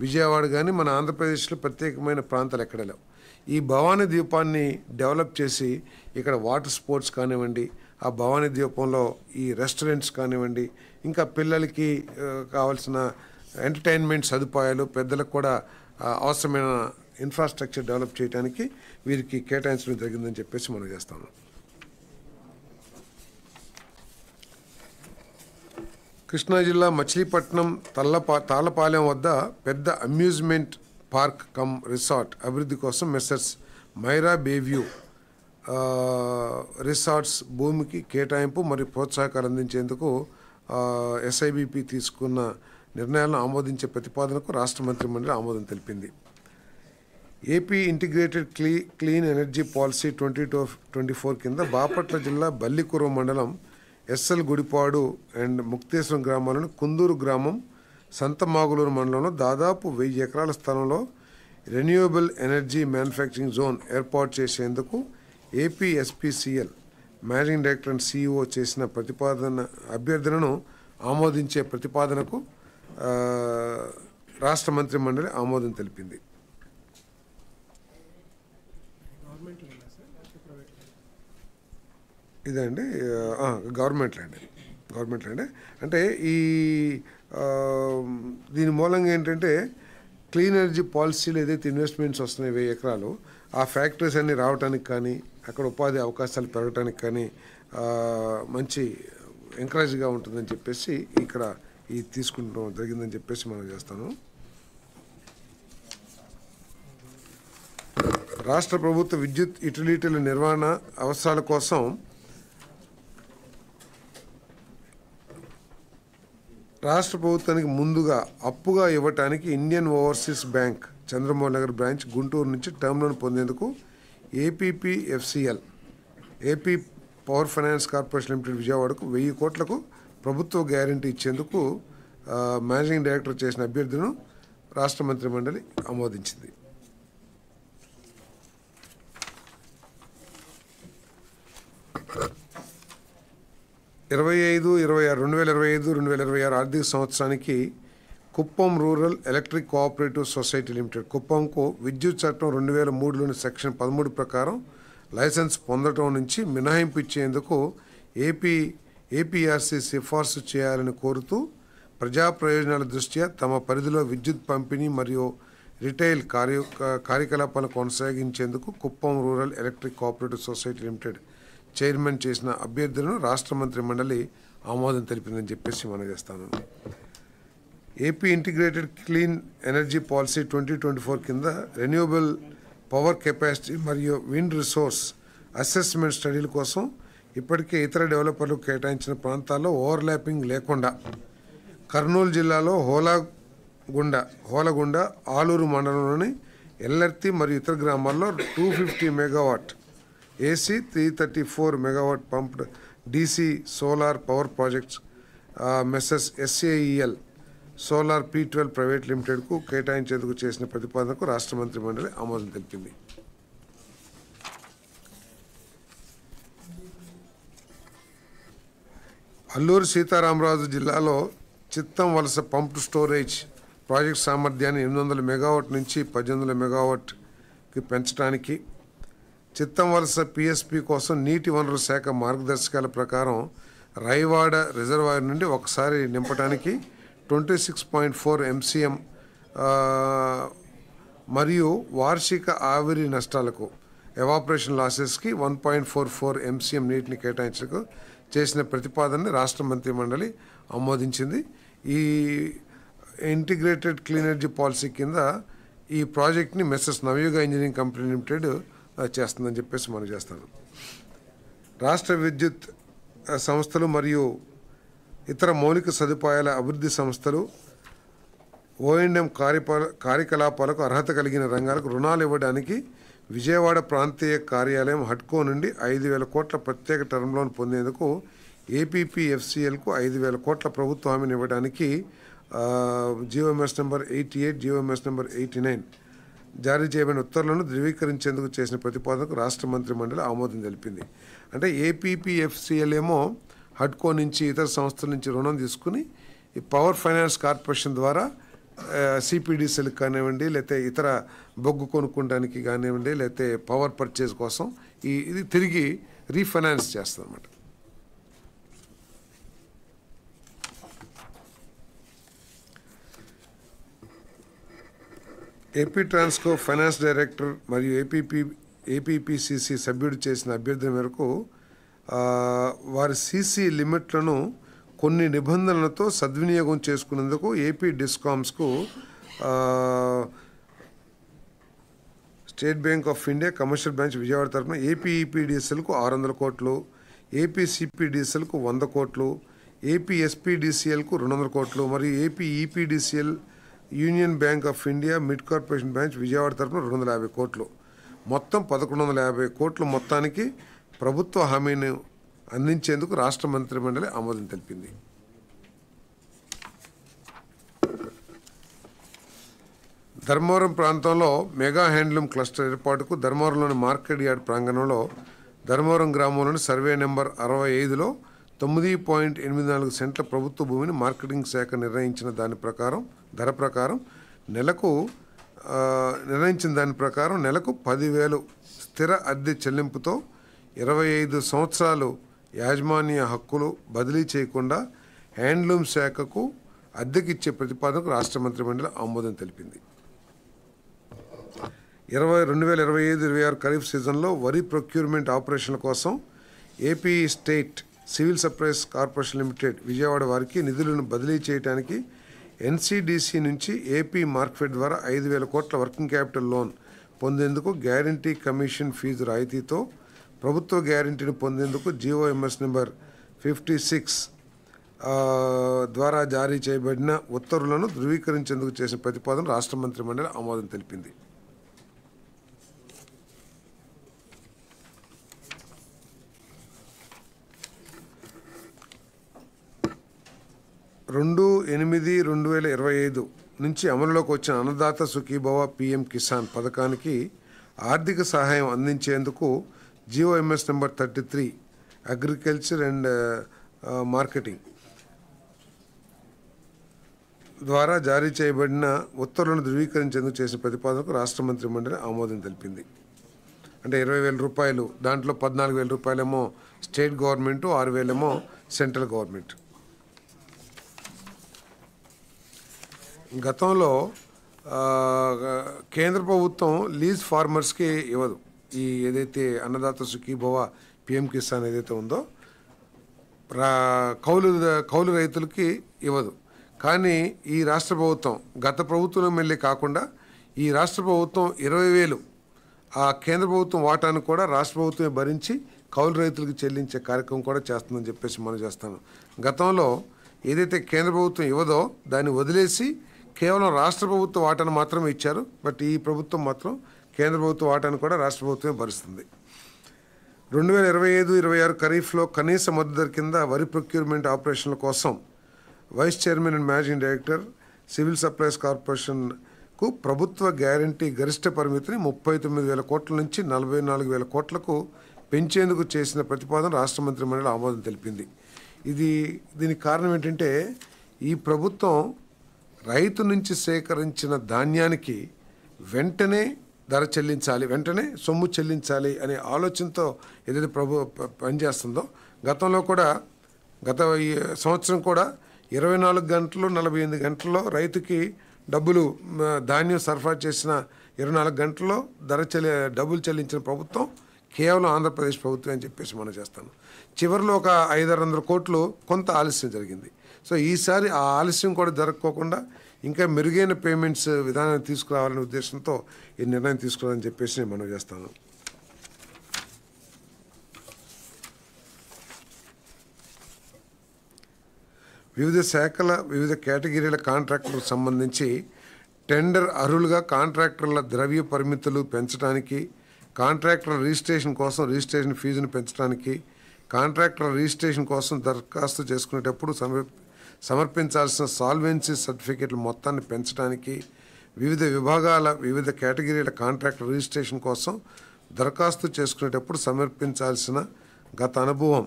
విజయవాడ కానీ మన ఆంధ్రప్రదేశ్లో ప్రత్యేకమైన ప్రాంతాలు ఎక్కడ లేవు. ఈ భవానీ ద్వీపాన్ని డెవలప్ చేసి ఇక్కడ వాటర్ స్పోర్ట్స్ కానివ్వండి, ఆ భవానీ ద్వీపంలో ఈ రెస్టారెంట్స్ కానివ్వండి, ఇంకా పిల్లలకి కావాల్సిన ఎంటర్టైన్మెంట్ సదుపాయాలు, పెద్దలకు కూడా అవసరమైన ఇన్ఫ్రాస్ట్రక్చర్ డెవలప్ చేయడానికి వీరికి కేటాయించడం జరిగిందని చెప్పేసి మనం చేస్తాము. కృష్ణా జిల్లా మచిలీపట్నం తాళ్ళపాలెం వద్ద పెద్ద అమ్యూజ్మెంట్ పార్క్ కమ్ రిసార్ట్ అభివృద్ధి కోసం మెస్సర్స్ మైరా బేవ్యూ రిసార్ట్స్ భూమికి కేటాయింపు మరియు ప్రోత్సాహకాలు అందించేందుకు ఎస్ఐబిపి తీసుకున్న నిర్ణయాలను ఆమోదించే ప్రతిపాదనకు రాష్ట్ర మంత్రిమండలి ఆమోదం తెలిపింది. AP integrated clean energy policy 2024 కింద బాపట్ల జిల్లా బల్లికుర్వ మండలం ఎస్ఎల్ గుడిపాడు అండ్ ముక్తేశ్వరం గ్రామాలను కుందూరు గ్రామం సంతమాగులూరు మండలంలో దాదాపు 1000 ఎకరాల స్థలంలో రెన్యూవబుల్ ఎనర్జీ మ్యానుఫ్యాక్చరింగ్ జోన్ ఏర్పాటు చేసేందుకు AP SPCL managing director and CEO చేసిన అభ్యర్థనను ఆమోదించే ప్రతిపాదనకు రాష్ట్ర మంత్రిమండలి ఆమోదం తెలిపింది. ఇదండి గవర్నమెంట్ ల్యాండ్ అంటే ఈ దీని మూలంగా ఏంటంటే క్లీన్ ఎనర్జీ పాలసీలు ఏదైతే ఇన్వెస్ట్మెంట్స్ వస్తున్నాయి 1000 ఎకరాలు, ఆ ఫ్యాక్టరీస్ అన్నీ రావడానికి కానీ అక్కడ ఉపాధి అవకాశాలు పెరగడానికి కానీ మంచి ఎంకరేజ్గా ఉంటుందని చెప్పేసి ఇక్కడ ఈ తీసుకుంటాం జరిగిందని చెప్పేసి మనం చేస్తాను. రాష్ట్ర ప్రభుత్వ విద్యుత్ యుటిలిటీల నిర్వహణ అవసరాల కోసం రాష్ట్ర ప్రభుత్వానికి ముందుగా అప్పుగా ఇవ్వటానికి Indian overseas bank Chandramohan Nagar branch Guntur నుంచి టర్మ్ లోన్ పొందేందుకు APPFCL AP power finance corporation limited విజయవాడకు 1000 కోట్లకు ప్రభుత్వ గ్యారంటీ ఇచ్చేందుకు మేనేజింగ్ డైరెక్టర్ చేసిన అభ్యర్థులను రాష్ట్ర మంత్రిమండలి ఆమోదించింది. ఇరవై 2025 ఆర్థిక సంవత్సరానికి Kuppam rural electric cooperative society limited కుప్పంకు విద్యుత్ చట్టం 2003లోని సెక్షన్ 13 ప్రకారం లైసెన్స్ పొందడం నుంచి మినహాయింపు ఇచ్చేందుకు ఏపీ ఏపీఆర్సీ సిఫార్సు చేయాలని కోరుతూ ప్రజా ప్రయోజనాల దృష్ట్యా తమ పరిధిలో విద్యుత్ పంపిణీ మరియు రిటైల్ కార్యకలాపాలను కొనసాగించేందుకు Kuppam rural electric cooperative society limited chairman చేసిన అభ్యర్థులను రాష్ట్ర మంత్రి మండలి ఆమోదం తెలిపిందని చెప్పేసి మనం చేస్తాను. AP integrated clean energy policy 2024 కింద రెన్యూవబుల్ పవర్ కెపాసిటీ మరియు విండ్ రిసోర్స్ అసెస్మెంట్ స్టడీల కోసం ఇప్పటికే ఇతర డెవలపర్లకు కేటాయించిన ప్రాంతాల్లో ఓవర్లాపింగ్ లేకుండా కర్నూలు జిల్లాలో హోలగుండ ఆలూరు మండలంలోని ఎల్లర్తి మరియు ఇతర గ్రామాల్లో 250 megawatt AC 334 megawatt pumped DC solar power projects messes ఎస్ఏఈఎల్ solar P12 private లిమిటెడ్కు కేటాయించేందుకు చేసిన ప్రతిపాదనకు రాష్ట్ర మంత్రి మండలి ఆమోదం తెలిపింది. అల్లూరు సీతారామరాజు జిల్లాలో చిత్తం వలస పంప్డ్ స్టోరేజ్ ప్రాజెక్ట్ సామర్థ్యాన్ని 800 మెగావాట్ నుంచి 1800 మెగావాట్కి పెంచడానికి చిత్తం వలస పిఎస్పి కోసం నీటి వనరుల శాఖ మార్గదర్శకాల ప్రకారం రైవాడ రిజర్వాయర్ నుండి ఒకసారి నింపడానికి 26.4 MCM మరియు వార్షిక ఆవిరి నష్టాలకు ఎవాపరేషన్ లాసెస్కి 1.44 MCM నీటిని కేటాయించకు చేసిన ప్రతిపాదనని రాష్ట్ర మంత్రి మండలి ఆమోదించింది. ఈ ఇంటిగ్రేటెడ్ క్లీన్ ఎనర్జీ పాలసీ కింద ఈ ప్రాజెక్ట్ని మెస్సెస్ నవయుగ ఇంజనీరింగ్ కంపెనీ లిమిటెడ్ చేస్తుందని చెప్పేసి మనం చేస్తాను. రాష్ట్ర విద్యుత్ సంస్థలు మరియు ఇతర మౌలిక సదుపాయాల అభివృద్ధి సంస్థలు O&M కార్యకలాపాలకు అర్హత కలిగిన రంగాలకు రుణాలు ఇవ్వడానికి విజయవాడ ప్రాంతీయ కార్యాలయం హడ్కో నుండి 5,000 కోట్ల ప్రత్యేక టర్మ్ లోన్ పొందేందుకు ఏపీపీఎఫ్సిఎల్కు 5,000 కోట్ల ప్రభుత్వ హామీని ఇవ్వడానికి జీఓఎంఎస్ నెంబర్ 88 జీఓఎంఎస్ నెంబర్ 89 జారీ చేయబడిన ఉత్తర్వులను ధృవీకరించేందుకు చేసిన ప్రతిపాదనకు రాష్ట్ర మంత్రి మండలి ఆమోదం తెలిపింది. అంటే ఏపీపీఎఫ్సిఎల్ ఏమో హడ్కో నుంచి ఇతర సంస్థల నుంచి రుణం తీసుకుని ఈ పవర్ ఫైనాన్స్ కార్పొరేషన్ ద్వారా సిపిడిసిఎల్కి కానివ్వండి, లేకపోతే ఇతర బొగ్గు కొనుక్కోవడానికి కానివ్వండి, లేకపోతే పవర్ పర్చేజ్ కోసం ఇది తిరిగి రీఫైనాన్స్ చేస్తుంది అన్నమాట. ఏపీ ట్రాన్స్కో ఫైనాన్స్ డైరెక్టర్ మరియు ఏపీపీసీసీ సభ్యుడు చేసిన అభ్యర్థన మేరకు వారి సీసీ లిమిట్లను కొన్ని నిబంధనలతో సద్వినియోగం చేసుకునేందుకు ఏపీ డిస్కామ్స్కు State Bank of India commercial branch Vijayawada తరఫున ఏపీఈపీడీసీఎల్కు 600 కోట్లు, ఏపీసీపీడీసీఎల్కు 100 కోట్లు, ఏపీఎస్పీడీసీఎల్కు 200 కోట్లు మరియు APEPDCL union bank of India mid corporation branch Vijayawada తరఫున 250 కోట్లు, మొత్తం 1,150 కోట్లు మొత్తానికి ప్రభుత్వ హామీని అందించేందుకు రాష్ట్ర మంత్రి మండలి ఆమోదం తెలిపింది. ధర్మవరం ప్రాంతంలో మెగా హ్యాండ్లూమ్ క్లస్టర్ ఏర్పాటుకు ధర్మవరంలోని మార్కెట్ యార్డ్ ప్రాంగణంలో ధర్మవరం గ్రామంలోని సర్వే నెంబర్ 65లో 9.84 సెంట్ల ప్రభుత్వ భూమిని మార్కెటింగ్ శాఖ నిర్ణయించిన దాని ప్రకారం నెలకు 10,000 స్థిర అద్దె చెల్లింపుతో 25 సంవత్సరాలు యాజమాన్య హక్కులు బదిలీ చేయకుండా హ్యాండ్లూమ్ శాఖకు అద్దెకిచ్చే ప్రతిపాదనకు రాష్ట్ర మంత్రి మండలి ఆమోదం తెలిపింది. 2025-26 ఖరీఫ్ సీజన్లో వరి ప్రొక్యూర్మెంట్ ఆపరేషన్ల కోసం AP state civil supplies corporation limited Vijayawada వారికి నిధులను బదిలీ చేయడానికి ఎన్సీడీసీ నుంచి ఏపీ మార్కెట్ ద్వారా 5,000 కోట్ల వర్కింగ్ క్యాపిటల్ లోన్ పొందేందుకు గ్యారంటీ కమిషన్ ఫీజు రాయితీతో ప్రభుత్వ గ్యారంటీని పొందేందుకు జీఓఎంఎస్ నెంబర్ 56 ద్వారా జారీ చేయబడిన ఉత్తర్వులను ధృవీకరించేందుకు చేసిన ప్రతిపాదన రాష్ట్ర మంత్రి మండలి ఆమోదం తెలిపింది. రెండు 8/2025 నుంచి అమలులోకి వచ్చిన అన్నదాత సుఖీభవ PM కిసాన్ పథకానికి ఆర్థిక సహాయం అందించేందుకు GOMs number 33 agriculture and marketing ద్వారా జారీ చేయబడిన ఉత్తర్వులను ధృవీకరించేందుకు చేసిన ప్రతిపాదనకు రాష్ట్ర మంత్రి మండలి ఆమోదం తెలిపింది. అంటే 20,000 రూపాయలు, దాంట్లో 14,000 రూపాయలేమో స్టేట్ గవర్నమెంటు, 6,000 ఏమో సెంట్రల్ గవర్నమెంట్. గతంలో కేంద్ర ప్రభుత్వం లీజ్ ఫార్మర్స్కి ఇవ్వదు. ఈ ఏదైతే అన్నదాత సుఖీభవ పిఎం కిసాన్ ఏదైతే ఉందో కౌలు రైతులకి ఇవ్వదు. కానీ ఈ రాష్ట్ర ప్రభుత్వం గత ప్రభుత్వం మళ్ళీ కాకుండా ఈ రాష్ట్ర ప్రభుత్వం 20,000 ఆ కేంద్ర ప్రభుత్వం వాటాను కూడా రాష్ట్ర ప్రభుత్వమే భరించి కౌలు రైతులకు చెల్లించే కార్యక్రమం కూడా చేస్తుందని చెప్పేసి మనం చేస్తాను. గతంలో ఏదైతే కేంద్ర ప్రభుత్వం ఇవ్వదో దాన్ని వదిలేసి కేవలం రాష్ట్ర ప్రభుత్వ వాటాను మాత్రమే ఇచ్చారు. బట్ ఈ ప్రభుత్వం మాత్రం కేంద్ర ప్రభుత్వ వాటాను కూడా రాష్ట్ర ప్రభుత్వమే భరిస్తుంది. 2025-26 ఖరీఫ్లో కనీస మద్దతు ధర కింద వరి ప్రొక్యూర్మెంట్ ఆపరేషన్ల కోసం vice chairman and managing director civil supplies కార్పొరేషన్కు ప్రభుత్వ గ్యారంటీ గరిష్ట పరిమితిని 39,000 కోట్ల నుంచి 44,000 కోట్లకు పెంచేందుకు చేసిన ప్రతిపాదన రాష్ట్ర మంత్రి మండలి ఆమోదం తెలిపింది. దీనికి కారణం ఏంటంటే ఈ ప్రభుత్వం రైతు నుంచి సేకరించిన ధాన్యానికి వెంటనే ధర చెల్లించాలి, వెంటనే సొమ్ము చెల్లించాలి అనే ఆలోచనతో ఏదైతే పనిచేస్తుందో గతంలో కూడా గత ఈ సంవత్సరం కూడా 24 గంటలు 48 గంటల్లో రైతుకి ధాన్యం సరఫరా చేసిన 24 గంటల్లో డబ్బులు చెల్లించిన ప్రభుత్వం కేవలం ఆంధ్రప్రదేశ్ ప్రభుత్వం అని చెప్పేసి మనం చేస్తాను. చివరిలో ఒక 500-600 కోట్లు కొంత ఆలస్యం జరిగింది. సో ఈసారి ఆ ఆలస్యం కూడా జరగకోకుండా ఇంకా మెరుగైన పేమెంట్స్ విధానాన్ని తీసుకురావాలనే ఉద్దేశంతో ఈ నిర్ణయం తీసుకోవాలని చెప్పేసి నేను మనం చేస్తాను. వివిధ శాఖల వివిధ కేటగిరీల కాంట్రాక్టులకు సంబంధించి టెండర్ అర్హులుగా కాంట్రాక్టర్ల ద్రవ్య పరిమితులు పెంచడానికి, కాంట్రాక్టర్ల రిజిస్ట్రేషన్ కోసం రిజిస్ట్రేషన్ ఫీజును పెంచడానికి, కాంట్రాక్టర్ల రిజిస్ట్రేషన్ కోసం దరఖాస్తు చేసుకునేటప్పుడు సమర్పించాల్సిన సాల్వెన్సీ సర్టిఫికేట్ల మొత్తాన్ని పెంచడానికి, వివిధ విభాగాల వివిధ కేటగిరీల కాంట్రాక్టర్ రిజిస్ట్రేషన్ కోసం దరఖాస్తు చేసుకునేటప్పుడు సమర్పించాల్సిన గత అనుభవం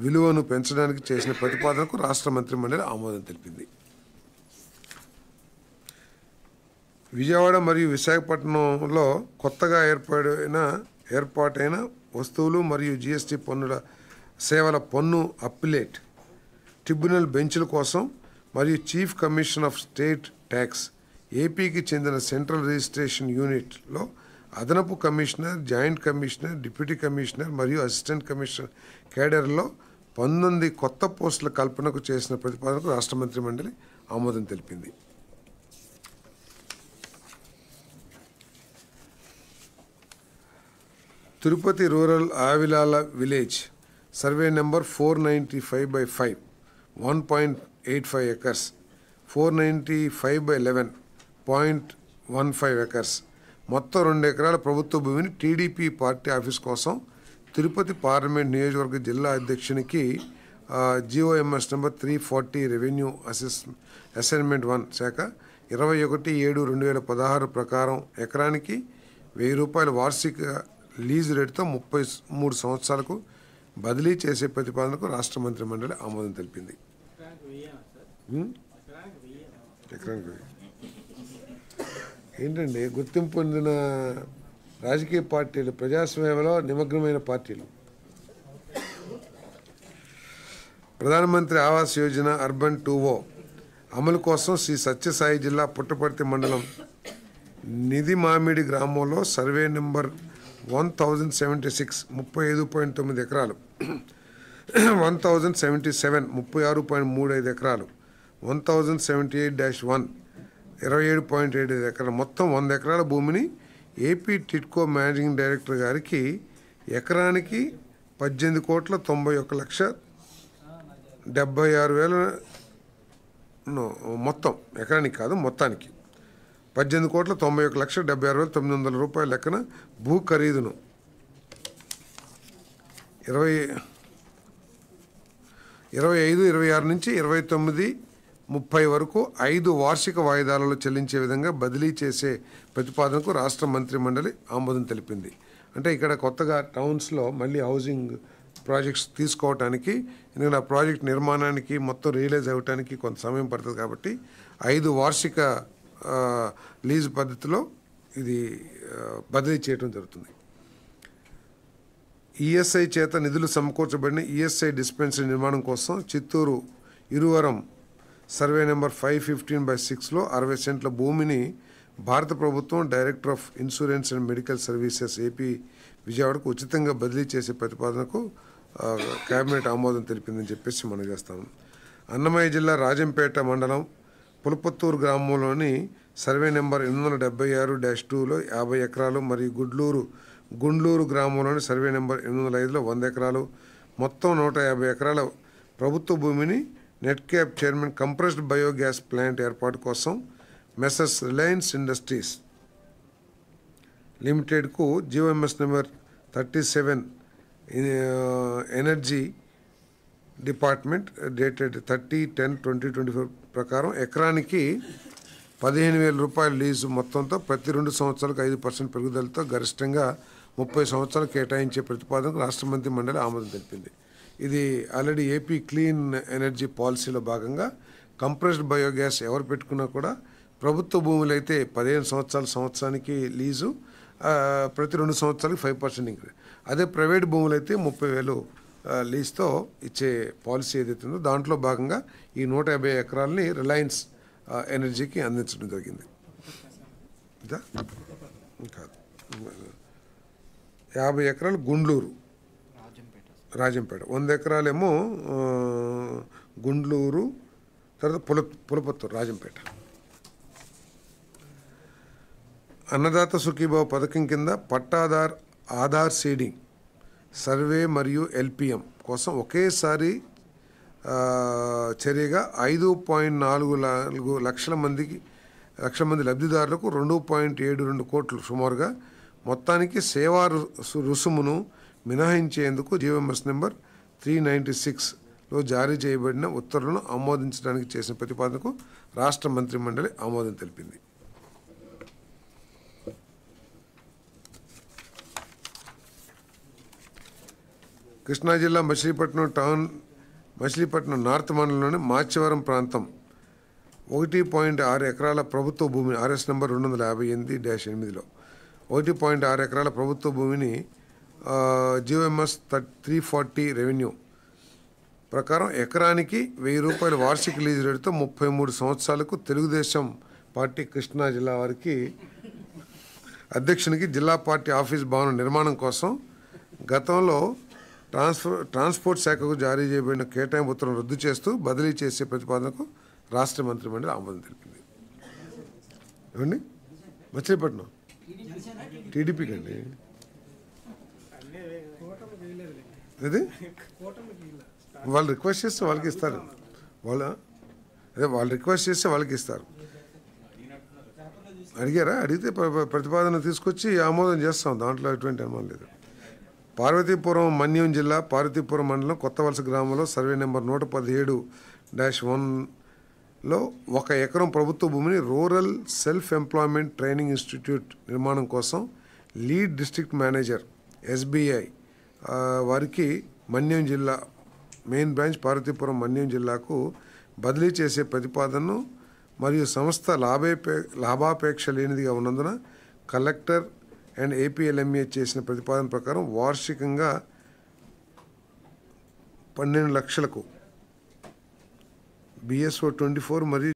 విలువను పెంచడానికి చేసిన ప్రతిపాదనకు రాష్ట్ర మంత్రి మండలి ఆమోదం తెలిపింది. విజయవాడ మరియు విశాఖపట్నంలో కొత్తగా ఏర్పాటైన వస్తువులు మరియు జీఎస్టీ పన్నుల సేవల పన్ను అప్పిలేట్ ట్రిబ్యునల్ బెంచ్ల కోసం మరియు chief commission of state tax ఏపీకి చెందిన సెంట్రల్ రిజిస్ట్రేషన్ యూనిట్లో అదనపు commissioner, joint commissioner, deputy commissioner మరియు అసిస్టెంట్ కమిషనర్ కేడర్లో 19 కొత్త పోస్టుల కల్పనకు చేసిన ప్రతిపాదనకు రాష్ట్ర మంత్రి మండలి ఆమోదం తెలిపింది. Tirupati rural Avilala village survey number 495/5 1.85 acres, 495/11.15 acres మొత్తం 2 ఎకరాల ప్రభుత్వ భూమిని టీడీపీ పార్టీ ఆఫీస్ కోసం తిరుపతి పార్లమెంట్ నియోజకవర్గ జిల్లా అధ్యక్షునికి GOMS నెంబర్ 340 రెవెన్యూ అసైన్మెంట్ 1 శాఖ 21/7/2016 ప్రకారం ఎకరానికి ₹1,000 వార్షిక లీజు రేటుతో 33 సంవత్సరాలకు బదిలీ చేసే ప్రతిపాదనకు రాష్ట్ర మంత్రి మండలి ఆమోదం తెలిపింది. ఏంటండి గుర్తింపు పొందిన రాజకీయ పార్టీలు ప్రజాస్వామ్యంలో నిమగ్నమైన పార్టీలు. ప్రధానమంత్రి ఆవాస్ యోజన అర్బన్ 2O అమలు కోసం శ్రీ సత్యసాయి జిల్లా పుట్టపర్తి మండలం నిధిమామిడి గ్రామంలో సర్వే నెంబర్ 1076 35.9 ఎకరాలు, 1077 36.35 ఎకరాలు, 1078-1 27.7 ఎకరాలు మొత్తం 100 ఎకరాల భూమిని ఏపీ టిడ్కో మేనేజింగ్ డైరెక్టర్ గారికి ఎకరానికి 18,91,76,000 మొత్తం ఎకరానికి కాదు మొత్తానికి 18,91,76,900 రూపాయల లెక్కన భూ ఖరీదును 25-26 నుంచి 29-30 వరకు 5 వార్షిక వాయిదాలలో చెల్లించే విధంగా బదిలీ చేసే ప్రతిపాదనకు రాష్ట్ర మంత్రి మండలి ఆమోదం తెలిపింది. అంటే ఇక్కడ కొత్తగా టౌన్స్లో మళ్ళీ హౌసింగ్ ప్రాజెక్ట్స్ తీసుకోవటానికి, ఎందుకంటే ఆ ప్రాజెక్ట్ నిర్మాణానికి మొత్తం రియలైజ్ అవ్వటానికి కొంత సమయం పడుతుంది కాబట్టి 5 వార్షిక లీజ్ పద్ధతిలో ఇది బదిలీ చేయడం జరుగుతుంది. ఈఎస్ఐ చేత నిధులు సమకూర్చబడిన ఈఎస్ఐ డిస్పెన్సరీ నిర్మాణం కోసం చిత్తూరు ఇరువరం సర్వే నెంబర్ 515/6లో 60 సెంట్ల భూమిని భారత ప్రభుత్వం director of insurance and medical services AP విజయవాడకు ఉచితంగా బదిలీ చేసే ప్రతిపాదనకు కేబినెట్ ఆమోదం తెలిపిందని చెప్పేసి మనం చేస్తాము. అన్నమయ్య జిల్లా రాజంపేట మండలం పులపత్తూరు గ్రామంలోని సర్వే నెంబర్ 876-2లో 50 ఎకరాలు మరియు గుండ్లూరు గ్రామంలోని సర్వే నెంబర్ 805లో 100 ఎకరాలు మొత్తం 150 ఎకరాల ప్రభుత్వ భూమిని net cap chairman compressed biogas plant ఏర్పాటు కోసం మెసర్స్ రిలయన్స్ ఇండస్ట్రీస్ లిమిటెడ్కు GOMS number 37 energy department dated 30/10/2024 ప్రకారం ఎకరానికి 15,000 రూపాయల లీజు మొత్తంతో ప్రతి 2 సంవత్సరాలకు 5% పెరుగుదలతో గరిష్టంగా 30 సంవత్సరాలు కేటాయించే ప్రతిపాదనకు రాష్ట్ర మంత్రి మండలి ఆమోదం తెలిపింది. ఇది ఆల్రెడీ ఏపీ క్లీన్ ఎనర్జీ పాలసీలో భాగంగా కంప్రెస్డ్ బయోగ్యాస్ ఎవరు పెట్టుకున్నా కూడా ప్రభుత్వ భూములు అయితే 15 సంవత్సరానికి లీజు, ప్రతి 2 సంవత్సరాలకు 5% ఇంక్రీజ్. అదే ప్రైవేట్ భూములు అయితే 30,000 లీజ్తో ఇచ్చే పాలసీ ఏదైతే ఉందో దాంట్లో భాగంగా ఈ 150 ఎకరాలని రిలయన్స్ ఎనర్జీకి అందించడం జరిగింది. కాదు, 50 ఎకరాలు గుండ్లూరు రాజంపేట, 100 ఎకరాలేమో గుండ్లూరు, తర్వాత పులపత్తూరు రాజంపేట. అన్నదాత సుఖీభావ పథకం కింద ఆధార్ సీడింగ్ సర్వే మరియు ఎల్పిఎం కోసం ఒకేసారి చర్యగా 5.44 లక్షల మంది లబ్ధిదారులకు 2.72 కోట్లు సుమారుగా మొత్తానికి సేవా రుసుమును మినహాయించేందుకు జీవోఎంఎస్ నెంబర్ 396లో జారీ చేయబడిన ఉత్తర్వులను ఆమోదించడానికి చేసిన ప్రతిపాదనకు రాష్ట్ర మంత్రి మండలి ఆమోదం తెలిపింది. కృష్ణా జిల్లా మచిలీపట్నం నార్త్ మండలంలోని మాచవరం ప్రాంతం 1.6 ఎకరాల ప్రభుత్వ భూమిని ఆర్ఎస్ నెంబర్ 258-8లో 1.6 ఎకరాల ప్రభుత్వ భూమిని జీఓఎంఎస్ 340 రెవెన్యూ ప్రకారం ఎకరానికి 1,000 రూపాయల వార్షిక లీజు రేటుతో 33 సంవత్సరాలకు తెలుగుదేశం పార్టీ కృష్ణా జిల్లా వారికి అధ్యక్షునికి జిల్లా పార్టీ ఆఫీస్ భవన నిర్మాణం కోసం గతంలో ట్రాన్స్పోర్ట్ శాఖకు జారీ చేయబడిన కేటాయింపు ఉత్తర్వులను రద్దు చేస్తూ బదిలీ చేసే ప్రతిపాదనకు రాష్ట్ర మంత్రి మండలి ఆమోదం తెలిపింది. ఏమండి, మచిలీపట్నం టీడీపీకి అండి, అది వాళ్ళు రిక్వెస్ట్ చేస్తే వాళ్ళకి ఇస్తారు, వాళ్ళు రిక్వెస్ట్ చేస్తే వాళ్ళకి ఇస్తారు. అడిగారా? అడిగితే ప్రతిపాదన తీసుకొచ్చి ఆమోదం చేస్తాం, దాంట్లో ఎటువంటి అనుమానం లేదు. పార్వతీపురం మన్యం జిల్లా పార్వతీపురం మండలం కొత్తవలస గ్రామంలో సర్వే నెంబర్ 117-1లో 1 ఎకరం ప్రభుత్వ భూమిని rural self employment training institute నిర్మాణం కోసం లీడ్ డిస్ట్రిక్ట్ మేనేజర్ ఎస్బీఐ వారికి మన్యం జిల్లా మెయిన్ బ్రాంచ్ పార్వతీపురం మన్యం జిల్లాకు బదిలీ చేసే ప్రతిపాదనను మరియు సంస్థ లాభాపేక్ష లేనిదిగా ఉన్నందున కలెక్టర్ అండ్ ఏపీఎల్ఎంఏ చేసిన ప్రతిపాదన ప్రకారం వార్షికంగా 12 లక్షలకు BSO 24 మరియు